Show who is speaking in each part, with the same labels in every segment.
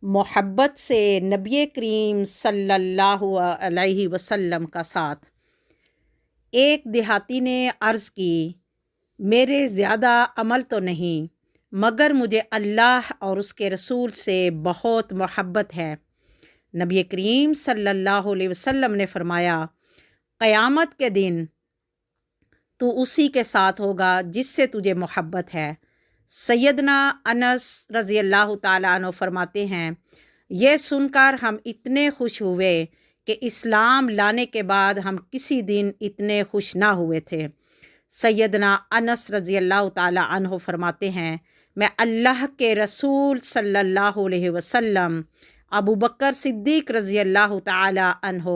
Speaker 1: محبت سے نبی کریم صلی اللہ علیہ وسلم کا ساتھ۔ ایک دیہاتی نے عرض کی، میرے زیادہ عمل تو نہیں، مگر مجھے اللہ اور اس کے رسول سے بہت محبت ہے۔ نبی کریم صلی اللہ علیہ وسلم نے فرمایا، قیامت کے دن تو اسی کے ساتھ ہوگا جس سے تجھے محبت ہے۔ سیدنا انس رضی اللہ تعالیٰ عنہ فرماتے ہیں، یہ سن کر ہم اتنے خوش ہوئے کہ اسلام لانے کے بعد ہم کسی دن اتنے خوش نہ ہوئے تھے۔ سیدنا انس رضی اللہ تعالیٰ عنہ فرماتے ہیں، میں اللہ کے رسول صلی اللہ علیہ وسلم، ابو بکر صدیق رضی اللہ تعالیٰ عنہ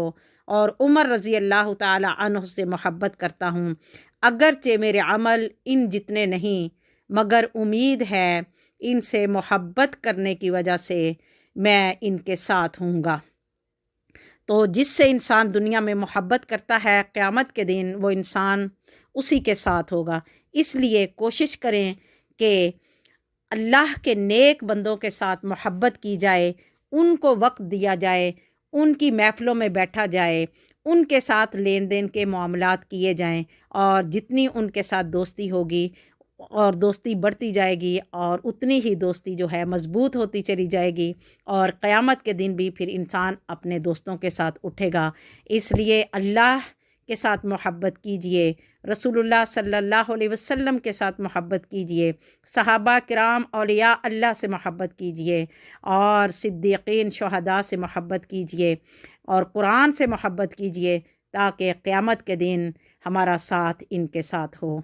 Speaker 1: اور عمر رضی اللہ تعالیٰ عنہ سے محبت کرتا ہوں، اگرچہ میرے عمل ان جتنے نہیں، مگر امید ہے ان سے محبت کرنے کی وجہ سے میں ان کے ساتھ ہوں گا۔ تو جس سے انسان دنیا میں محبت کرتا ہے، قیامت کے دن وہ انسان اسی کے ساتھ ہوگا۔ اس لیے کوشش کریں کہ اللہ کے نیک بندوں کے ساتھ محبت کی جائے، ان کو وقت دیا جائے، ان کی محفلوں میں بیٹھا جائے، ان کے ساتھ لین دین کے معاملات کیے جائیں، اور جتنی ان کے ساتھ دوستی ہوگی اور دوستی بڑھتی جائے گی اور اتنی ہی دوستی جو ہے مضبوط ہوتی چلی جائے گی، اور قیامت کے دن بھی پھر انسان اپنے دوستوں کے ساتھ اٹھے گا۔ اس لیے اللہ کے ساتھ محبت کیجئے، رسول اللہ صلی اللہ علیہ وسلم کے ساتھ محبت کیجئے، صحابہ کرام اولیاء اللہ سے محبت کیجئے، اور صدیقین شہداء سے محبت کیجئے، اور قرآن سے محبت کیجئے، تاکہ قیامت کے دن ہمارا ساتھ ان کے ساتھ ہو۔